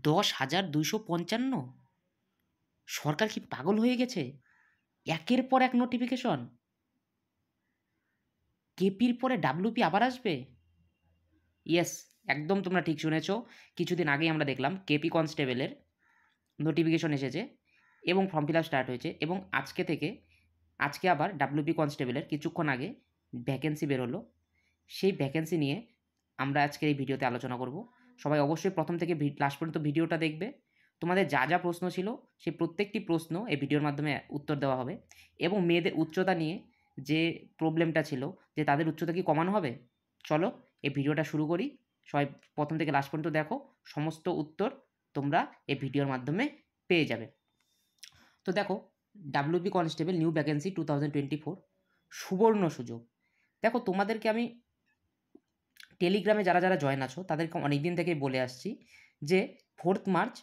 10,255। সরকার কি পাগল হয়ে গেছে? একের পর এক নোটিফিকেশন। কেপির পরে ডাব্লিউপি আবার আসবে? ইয়েস, একদম তোমরা ঠিক শুনেছ। কিছুদিন আগেই আমরা দেখলাম কেপি কনস্টেবলের নোটিফিকেশন এসেছে এবং ফর্ম ফিল আপ স্টার্ট হয়েছে, এবং আজকে আবার ডাব্লিউপি কনস্টেবলের কিছুক্ষণ আগে ভ্যাকেন্সি বেরোলো। সেই ভ্যাকেন্সি নিয়ে আমরা আজকের এই ভিডিওতে আলোচনা করব। সবাই অবশ্যই প্রথম থেকে লাস্ট পর্যন্ত ভিডিওটা দেখবে। তোমাদের যা যা প্রশ্ন ছিল সেই প্রত্যেকটি প্রশ্ন এই ভিডিওর মাধ্যমে উত্তর দেওয়া হবে, এবং মেয়েদের উচ্চতা নিয়ে যে প্রবলেমটা ছিল যে তাদের উচ্চতা কি কমানো হবে, চলো এই ভিডিওটা শুরু করি। সবাই প্রথম থেকে লাস্ট পর্যন্ত দেখো, সমস্ত উত্তর তোমরা এই ভিডিওর মাধ্যমে পেয়ে যাবে। তো দেখো, ডাব্লিউপি কনস্টেবল নিউ ভ্যাকেন্সি 2024 সুবর্ণ সুযোগ। দেখো, তোমাদেরকে আমি টেলিগ্রামে যারা যারা জয়েন আছো তাদেরকে অনেক দিন থেকেই বলে আসছি যে 4 মার্চ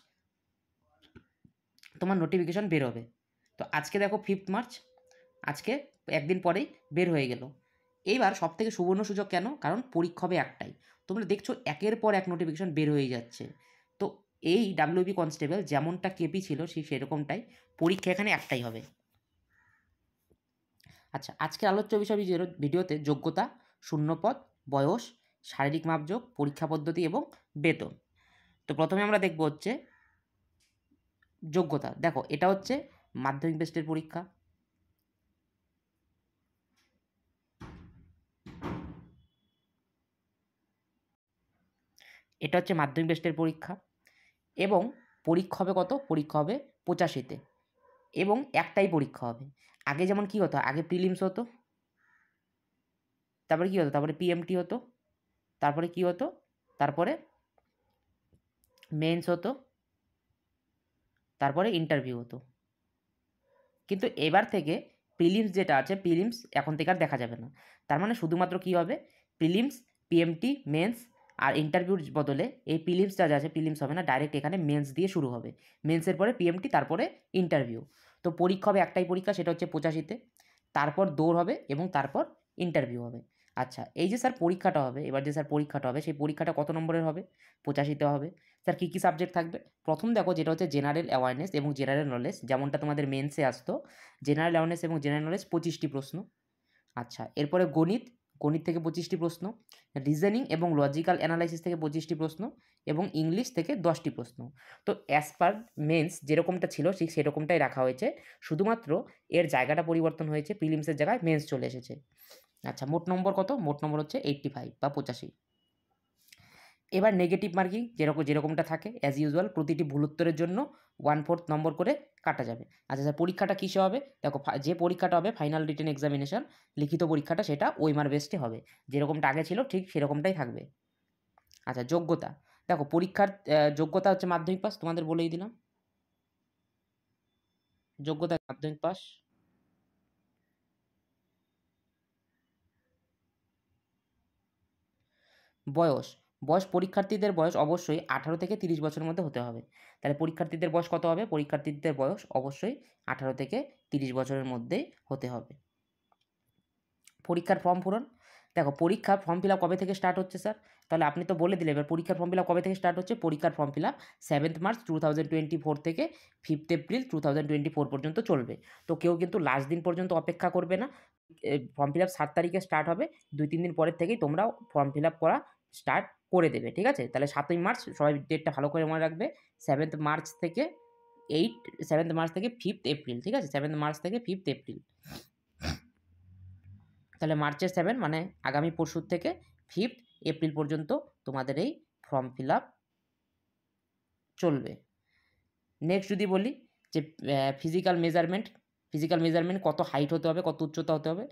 তোমার নোটিফিকেশন বের হবে। তো আজকে দেখো 5 মার্চ, আজকে একদিন পরেই বের হয়ে গেল। এইবার সব থেকে সুবর্ণ সুযোগ কেন? কারণ পরীক্ষা হবে একটাই। তোমরা দেখছো একের পর এক নোটিফিকেশন বের হয়ে যাচ্ছে। তো এই ডাব্লিউবি কনস্টেবল যেমনটা কেপি ছিল সেরকমটাই পরীক্ষা এখানে একটাই হবে। আচ্ছা, আজকে আলোচ্য বিষয় ভিডিওতে যোগ্যতা, শূন্যপদ, বয়স, শারীরিক মাপযোগ, পরীক্ষা পদ্ধতি এবং বেতন। তো প্রথমে আমরা দেখব হচ্ছে যোগ্যতা। দেখো, এটা হচ্ছে মাধ্যমিক বেস্টের পরীক্ষা। এটা হচ্ছে মাধ্যমিক বেস্টের পরীক্ষা, এবং পরীক্ষা হবে কত? পরীক্ষা হবে 85-তে, এবং একটাই পরীক্ষা হবে। আগে যেমন কি হতো, আগে প্রিলিমস হতো, তারপরে কি হতো, তারপরে পিএমটি হতো, তারপরে কি হতো, তারপরে মেন্স হতো, তারপরে ইন্টারভিউ হতো। কিন্তু এবার থেকে প্রিলিমস যেটা আছে, প্রিলিমস এখন থেকে আর দেখা যাবে না। তার মানে শুধুমাত্র কি হবে, প্রিলিমস, পিএমটি, মেন্স আর ইন্টারভিউর বদলে এই প্রিলিমসটা যা আছে প্রিলিমস হবে না, ডাইরেক্ট এখানে মেন্স দিয়ে শুরু হবে। মেন্সের পরে পিএমটি, তারপরে ইন্টারভিউ। তো পরীক্ষা হবে একটাই পরীক্ষা, সেটা হচ্ছে 85-তে, তারপর দৌড় হবে এবং তারপর ইন্টারভিউ হবে। আচ্ছা, এই যে স্যার পরীক্ষাটা হবে, এবার যে স্যার পরীক্ষাটা হবে সেই পরীক্ষাটা কত নম্বরের হবে? 85-তে হবে। স্যার কী কী সাবজেক্ট থাকবে? প্রথম দেখো, যেটা হচ্ছে জেনারেল অ্যাওয়ারনেস এবং জেনারেল নলেজ, যেমনটা তোমাদের মেন্সে আসতো। জেনারেল অ্যাওয়ারনেস এবং জেনারেল নলেজ 25টি প্রশ্ন। আচ্ছা, এরপরে গণিত, গণিত থেকে 25টি প্রশ্ন। রিজনিং এবং লজিক্যাল অ্যানালাইসিস থেকে 25টি প্রশ্ন, এবং ইংলিশ থেকে 10টি প্রশ্ন। তো অ্যাজ পার মেন্স যেরকমটা ছিল ঠিক সেরকমটাই রাখা হয়েছে, শুধুমাত্র এর জায়গাটা পরিবর্তন হয়েছে, প্রিলিমসের জায়গায় মেন্স চলে এসেছে। আচ্ছা, মোট নম্বর কত? মোট নম্বর হচ্ছে 85 বা 85। এবার নেগেটিভ মার্কিং যেরকমটা থাকে অ্যাজ ইউজুয়াল, প্রতিটি ভুল উত্তরের জন্য 1/4 নম্বর করে কাটা যাবে। আচ্ছা স্যার, পরীক্ষাটা কিসে হবে? দেখো, যে পরীক্ষাটা হবে ফাইনাল রিটেন এক্সামিনেশন, লিখিত পরীক্ষাটা, সেটা ওএমআর বেসডে হবে, যেরকমটা আগে ছিল ঠিক সেরকমটাই থাকবে। আচ্ছা, যোগ্যতা। দেখো, পরীক্ষার যোগ্যতা হচ্ছে মাধ্যমিক পাস, তোমাদের বলেই দিলাম, যোগ্যতা মাধ্যমিক পাস। বয়স, পরীক্ষার্থীদের বয়স অবশ্যই 18 থেকে 30 বছরের মধ্যে হতে হবে। তাহলে পরীক্ষার্থীদের বয়স কত হবে? পরীক্ষার্থীদের বয়স অবশ্যই 18 থেকে 30 বছরের মধ্যেই হতে হবে। পরীক্ষার ফর্ম পূরণ। দেখো, পরীক্ষার ফর্ম ফিল আপ কবে থেকে স্টার্ট হচ্ছে স্যার? তাহলে আপনি তো বলে দিলেন, এবার পরীক্ষার ফর্ম ফিল আপ কবে থেকে স্টার্ট হচ্ছে? পরীক্ষার ফর্ম ফিল আপ 7 মার্চ 2024 থেকে 5 এপ্রিল 2024 পর্যন্ত চলবে। তো কেউ কিন্তু লাস্ট দিন পর্যন্ত অপেক্ষা করবে না। ফর্ম ফিল আপ 7 তারিখে স্টার্ট হবে, 2-3 দিন পরের থেকেই তোমরাও ফর্ম ফিল আপ করা স্টার্ট করে দেবে, ঠিক আছে? তাহলে 7ই মার্চ, সবাই ডেটটা ভালো করে মনে রাখবে, 7 মার্চ থেকে 7 মার্চ থেকে 5 এপ্রিল, ঠিক আছে? 7 মার্চ থেকে 5 এপ্রিল। তাহলে মার্চের 7 মানে আগামী পরশুর থেকে 5 এপ্রিল পর্যন্ত তোমাদের এই ফর্ম ফিল আপ চলবে। নেক্সট যদি বলি যে ফিজিক্যাল মেজারমেন্ট কত হাইট হতে হবে, কত উচ্চতা হতে হবে,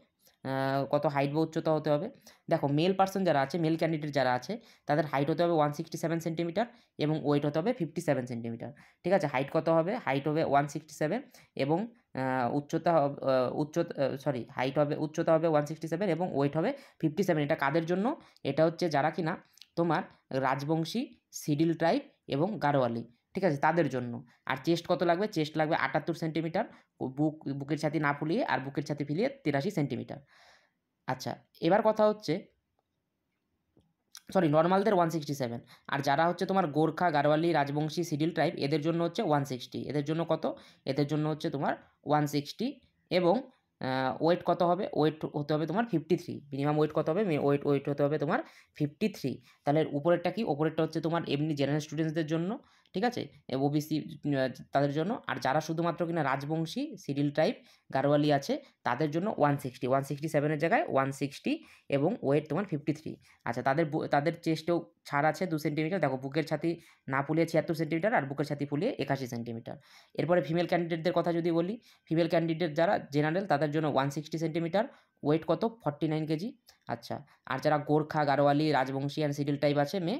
কত হাইট বা উচ্চতা হতে হবে। দেখো, মেল পার্সন যারা আছে, মেল ক্যান্ডিডেট যারা আছে, তাদের হাইট হতে হবে 167 সেন্টিমিটার এবং ওয়েট হতে হবে 57 সেন্টিমিটার, ঠিক আছে? হাইট কত হবে? হাইট হবে 167 এবং উচ্চতা হবে 167 এবং ওয়েট হবে 57। এটা কাদের জন্য? এটা হচ্ছে যারা কিনা তোমার রাজবংশী, সিডিল ট্রাইব এবং গাড়োয়ালি, ঠিক আছে, তাদের জন্য। আর চেস্ট কত লাগবে? চেস্ট লাগবে 78 সেন্টিমিটার, বুকের ছাতি না ফুলিয়ে, আর বুকের ছাতি ফুলিয়ে 83 সেন্টিমিটার। আচ্ছা, এবার কথা হচ্ছে সরি নর্মালদের 167, আর যারা হচ্ছে তোমার গোর্খা, গাড়োয়ালি, রাজবংশী, শিডিউল ট্রাইব এদের জন্য হচ্ছে 160। এদের জন্য কত? এদের জন্য হচ্ছে তোমার 160, এবং ওয়েট কত হবে? ওয়েট হতে হবে তোমার 53। মিনিমাম ওয়েট কত হবে? ওয়েট হতে হবে তোমার 53। তাহলে উপরেরটা কি? উপরেরটা হচ্ছে তোমার এমনি জেনারেল স্টুডেন্টসদের জন্য, ঠিক আছে, ওবিসি তাদের জন্য। আর যারা শুধুমাত্র কিনা রাজবংশী, শিডিউল ট্রাইব, গাড়োয়ালি আছে তাদের জন্য 160, 167-এর জায়গায় 160, এবং ওয়েট তোমার 53। আচ্ছা, তাদের চেস্টেও ছাড় আছে 2 সেন্টিমিটার। দেখো, বুকের ছাতি না ফুলিয়ে 76 সেন্টিমিটার, আর বুকের ছাতি ফুলিয়ে 81 সেন্টিমিটার। এরপরে ফিমেল ক্যান্ডিডেটদের কথা যদি বলি, ফিমেল ক্যান্ডিডেট যারা জেনারেল তাদের জন্য 160 সেন্টিমিটার, ওয়েট কত? 49 কেজি। আচ্ছা, আর যারা Gorkha, Garhwali, Rajbanshi and schedule type আছে মেয়ে,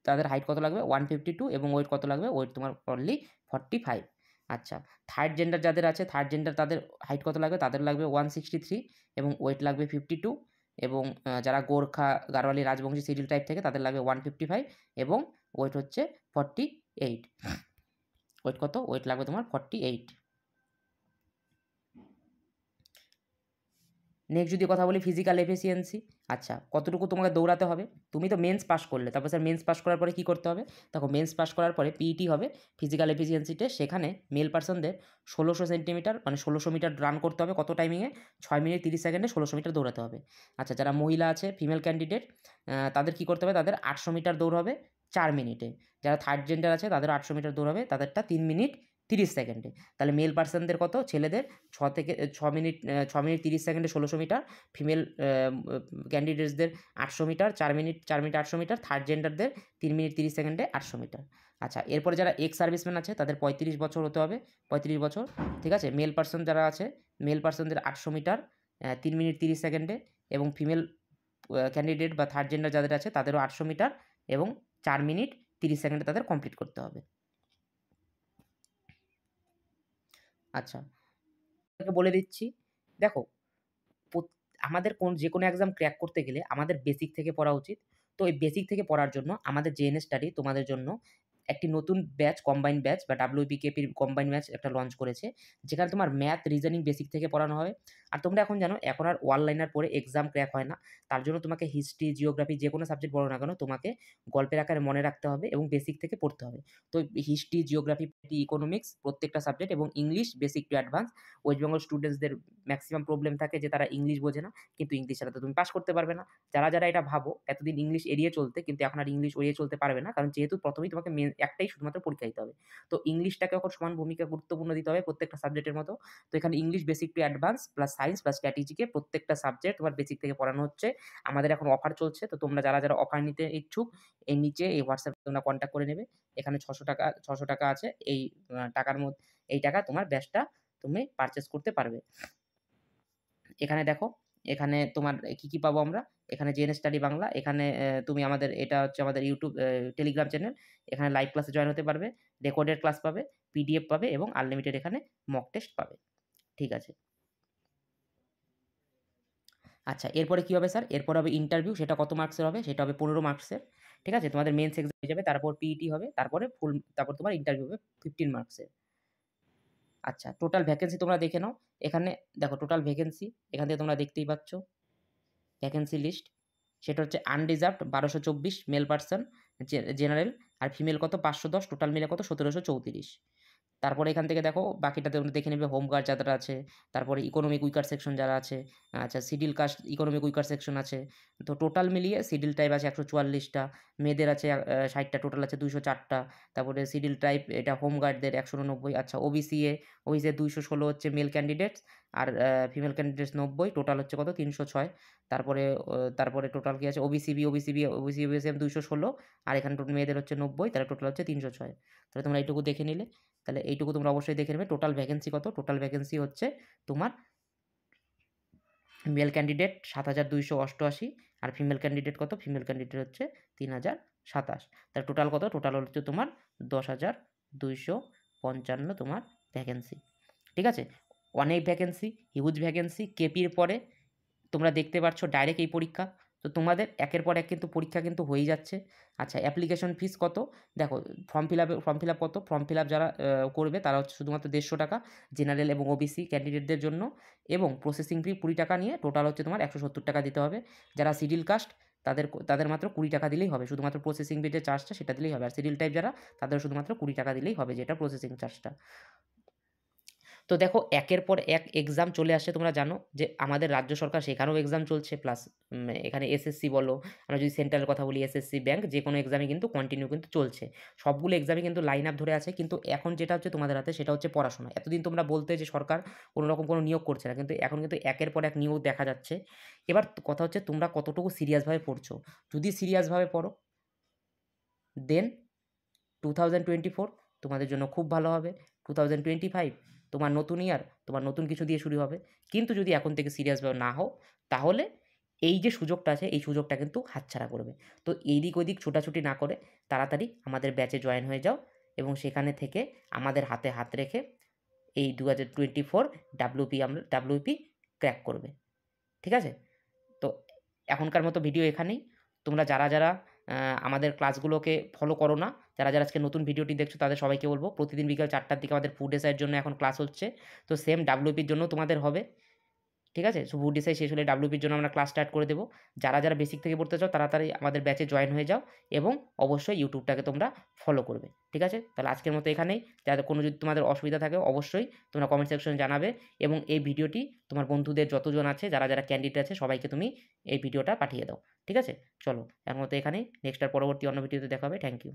তাদের হাইট কত লাগবে? 152, এবং ওয়েট কত লাগবে? ওয়েট তোমার অনলি 45। আচ্ছা, থার্ড জেন্ডার যাদের আছে, থার্ড জেন্ডার তাদের হাইট কত লাগবে? তাদের লাগবে 163, এবং ওয়েট লাগবে 52, এবং যারা গোর্খা, গাড়োয়ালি, রাজবংশী, শিডিউল টাইপ থেকে তাদের লাগবে 155, এবং ওয়েট হচ্ছে 48। ওয়েট কত? ওয়েট লাগবে তোমার 48। নেক্সট যদি কথা বলি ফিজিক্যাল এফিসিয়েন্সি। আচ্ছা, কতটুকু তোমাকে দৌড়াতে হবে? তুমি তো মেন্স পাস করলে, তারপর স্যার মেন্স পাস করার পরে কী করতে হবে? দেখো, মেন্স পাস করার পরে পিইটি হবে ফিজিক্যাল এফিসিয়েন্সি টেস্ট। সেখানে মেল পার্সনদের 1600 সেন্টিমিটার মানে 1600 মিটার রান করতে হবে। কত টাইমিংয়ে? 6 মিনিট 30 সেকেন্ডে 1600 মিটার দৌড়াতে হবে। আচ্ছা, যারা মহিলা আছে, ফিমেল ক্যান্ডিডেট, তাদের কী করতে হবে? তাদের 800 মিটার দৌড় হবে 4 মিনিটে। যারা থার্ড জেন্ডার আছে তাদের 800 মিটার দৌড় হবে, তাদেরটা 3 মিনিট 30 সেকেন্ডে। তাহলে মেল পার্সনদের কত? ছেলেদের 6 মিনিট 30 সেকেন্ডে 1600 মিটার, ফিমেল ক্যান্ডিডেটসদের 800 মিটার 4 মিনিট 800 মিটার, থার্ড জেন্ডারদের 3 মিনিট 30 সেকেন্ডে 800 মিটার। আচ্ছা, এরপরে যারা এক্স সার্ভিসম্যান আছে তাদের 35 বছর হতে হবে, 35 বছর, ঠিক আছে। মেল পার্সন যারা আছে, মেল পার্সনদের 800 মিটার 3 মিনিট 30 সেকেন্ডে, এবং ফিমেল ক্যান্ডিডেট বা থার্ড জেন্ডার যাদের আছে তাদেরও 800 মিটার এবং 4 মিনিট 30 সেকেন্ডে তাদের কমপ্লিট করতে হবে। আচ্ছা, বলে দিচ্ছি, দেখো, আমাদের যে কোনো এক্সাম ক্র্যাক করতে গেলে আমাদের বেসিক থেকে পড়া উচিত। তো এই বেসিক থেকে পড়ার জন্য আমাদের জেএনএস স্টাডি তোমাদের জন্য একটি নতুন ব্যাচ, কম্বাইন ব্যাচ বা WBKPর কম্বাইন ব্যাচ একটা লঞ্চ করেছে, যেখানে তোমার ম্যাথ, রিজনিং বেসিক থেকে পড়ানো হবে। আর তোমরা এখন জানো এখন আর ওয়ান লাইনার পড়ে এক্সাম ক্র্যাক হয় না। তার জন্য তোমাকে হিস্ট্রি, জিওগ্রাফি যে কোনো সাবজেক্ট পড়ো না কেন তোমাকে গল্পের আকারে মনে রাখতে হবে এবং বেসিক থেকে পড়তে হবে। তো হিস্ট্রি, জিওগ্রাফি, ইকোনমিক্স প্রত্যেকটা সাবজেক্ট, এবং English basic to advance. West Bengal স্টুডেন্টসদের ম্যাক্সিমাম প্রবলেম থাকে যে তারা ইংলিশ বোঝে না, কিন্তু ইংলিশ ছাড়া তো তুমি পাস করতে পারবে না। যারা এটা ভাবো এতদিন ইংলিশ এড়িয়ে চলতে, কিন্তু এখন আর ইংলিশ এড়িয়ে চলতে পারবে না, কারণ যেহেতু প্রথমেই তোমাকে একটাই শুধুমাত্র পরীক্ষা দিতে হবে। তো ইংলিশটাকে এখন সমান ভূমিকা গুরুত্বপূর্ণ দিতে হবে প্রত্যেকটা সাবজেক্টের মতো। তো এখানে English basic to advance plus science plus স্ট্র্যাটেজিকে প্রত্যেকটা সাবজেক্ট তোমার বেসিক থেকে পড়ানো হচ্ছে। আমাদের এখন অফার চলছে, তো তোমরা যারা অফার নিতে ইচ্ছুক এই নিচে এই হোয়াটসঅ্যাপে তোমরা কন্ট্যাক্ট করে নেবে। এখানে 600 টাকা আছে, এই টাকার মধ্যে এই টাকা তোমার ব্যাচটা তুমি পারচেস করতে পারবে। এখানে দেখো, এখানে তোমার কি পাবো আমরা? এখানে জেএনএস স্টাডি বাংলা, এখানে তুমি আমাদের এটা হচ্ছে আমাদের ইউটিউব টেলিগ্রাম চ্যানেল। এখানে লাইভ ক্লাসে জয়েন হতে পারবে, রেকর্ডেড ক্লাস পাবে, পিডিএফ পাবে, এবং আনলিমিটেড এখানে মক টেস্ট পাবে। ঠিক আছে। আচ্ছা, এরপরে কী হবে স্যার? এরপর হবে ইন্টারভিউ। সেটা কত মার্কসের হবে? সেটা হবে 15 মার্কসের। ঠিক আছে, তোমাদের মেন্স এক্সাম হয়ে যাবে, তারপর পিইটি হবে, তারপর তোমার ইন্টারভিউ হবে 15 মার্কসের। আচ্ছা, টোটাল ভ্যাকেন্সি তোমরা দেখে নাও। এখানে দেখো টোটাল ভ্যাকেন্সি, এখান থেকে তোমরা দেখতেই পাচ্ছ ভ্যাকেন্সি লিস্ট। সেটা হচ্ছে আনরিজার্ভড 1224 মেল পার্সন, জেনারেল, আর ফিমেল কত? 510, টোটাল মিলে কত? 1734। তারপরে এখান থেকে দেখো বাকিটা তোমরা দেখে নেবে, হোম গার্ড যারা আছে, তারপরে ইকোনমিক উইকার সেকশন যারা আছে, আচ্ছা schedule caste economic weaker section আছে। তো টোটাল মিলিয়ে শিডিউল টাইপ আছে 144টা, মেয়েদের আছে 60টা, টোটাল আছে 204টা। তারপরে শিডিউল টাইপ এটা হোম গার্ডদের 190। আচ্ছা, ওবিসি 216 হচ্ছে মেল ক্যান্ডিডেটস, আর ফিমেল ক্যান্ডিডেটস 90, টোটাল হচ্ছে কত? 306। তারপরে টোটাল কি আছে? ওবিসিএম 216, আর এখানে মেয়েদের হচ্ছে 90, তাহলে টোটাল হচ্ছে 306। তাহলে তোমরা এইটুকু দেখে নিলে। তাহলে এইটুকু তোমরা অবশ্যই দেখে নেবে। টোটাল ভ্যাকেন্সি কত? টোটাল ভ্যাকেন্সি হচ্ছে তোমার মেল ক্যান্ডিডেট 7288, আর ফিমেল ক্যান্ডিডেট কত? ফিমেল ক্যান্ডিডেট হচ্ছে 3027। তাহলে টোটাল কত? টোটাল হচ্ছে তোমার 10,255 তোমার ভ্যাকেন্সি। ঠিক আছে, অনেক ভ্যাকেন্সি, হিউজ ভ্যাকেন্সি। কেপির পরে তোমরা দেখতে পাচ্ছ ডাইরেক্ট এই পরীক্ষা। তো তোমাদের একের পর এক কিন্তু পরীক্ষা কিন্তু হয়েই যাচ্ছে। আচ্ছা, অ্যাপ্লিকেশন ফিস কত? দেখো, ফর্ম ফিল আপ কত? ফর্ম ফিল আপ যারা করবে তারা হচ্ছে শুধুমাত্র 150 টাকা, জেনারেল এবং ওবিসি ক্যান্ডিডেটদের জন্য, এবং প্রসেসিং ফি 20 টাকা নিয়ে টোটাল হচ্ছে তোমার 170 টাকা দিতে হবে। যারা শিডিউল কাস্ট তাদের মাত্র 20 টাকা দিলেই হবে, শুধুমাত্র প্রসেসিং ফি যে চার্জটা সেটা দিলেই হবে। আর সিরিয়াল টাইপ যারা, তাদের শুধুমাত্র 20 টাকা দিলেই হবে, যেটা প্রসেসিং চার্জটা। তো দেখো একের পর এক এক্সাম চলে আসছে, তোমরা জানো যে আমাদের রাজ্য সরকার সেখানেও এক্সাম চলছে, প্লাস এখানে এসএসসি বলো, আমরা যদি সেন্ট্রালের কথা বলি এসএসসি, ব্যাংক, যে কোনো এক্সামই কিন্তু কন্টিনিউ কিন্তু চলছে। সবগুলো এক্সামই কিন্তু লাইন আপ ধরে আছে, কিন্তু এখন যেটা হচ্ছে তোমাদের হাতে সেটা হচ্ছে পড়াশোনা। এতদিন তোমরা বলতে যে সরকার কোনো রকম কোনো নিয়োগ করছে না, কিন্তু এখন কিন্তু একের পর এক নিয়োগ দেখা যাচ্ছে। এবার কথা হচ্ছে তোমরা কতটুকু সিরিয়াসভাবে পড়ছো। যদি সিরিয়াসভাবে পড়ো, দেন 2024 তোমাদের জন্য খুব ভালো হবে। 2025 তোমার নতুন ইয়ার, তোমার নতুন কিছু দিয়ে শুরু হবে। কিন্তু যদি এখন থেকে সিরিয়াসভাবে না হও, তাহলে এই যে সুযোগটা আছে, এই সুযোগটা কিন্তু হাতছাড়া করবে। তো এইদিক ওইদিক ছোটাছুটি না করে তাড়াতাড়ি আমাদের ব্যাচে জয়েন হয়ে যাও, এবং সেখানে থেকে আমাদের হাতে হাত রেখে এই 2024 ডাব্লিউপি ক্র্যাক করবে। ঠিক আছে? তো এখনকার মতো ভিডিও এখানেই। তোমরা যারা আমাদের ক্লাসগুলোকে ফলো করো না, যারা আজকে নতুন ভিডিওটি দেখছো তাদের সবাইকে বলবো, প্রতিদিন বিকাল 4টার দিকে আমাদের ফুড এসআইয়ের জন্য এখন ক্লাস হচ্ছে। তো সেম ডাব্লিউপির জন্যও তোমাদের হবে। ঠিক আছে? সো ফুড এসআই শেষ হলে ডাব্লিউপির জন্য আমরা ক্লাস স্টার্ট করে দেবো। যারা বেসিক থেকে পড়তে চাও তাড়াতাড়ি আমাদের ব্যাচে জয়েন হয়ে যাও, এবং অবশ্যই ইউটিউবটাকে তোমরা ফলো করবে। ঠিক আছে? তাহলে আজকের মতো এখানেই। যাদের কোনো যদি তোমাদের অসুবিধা থাকে অবশ্যই তোমরা কমেন্ট সেকশনে জানাবে, এবং এই ভিডিওটি তোমার বন্ধুদের যতজন আছে, যারা ক্যান্ডিডেট আছে সবাইকে তুমি এই ভিডিওটা পাঠিয়ে দাও। ঠিক আছে? চলো, এখন মতো এখানেই। নেক্সট আর পরবর্তী অন্য ভিডিওতে দেখা হবে। Thank you.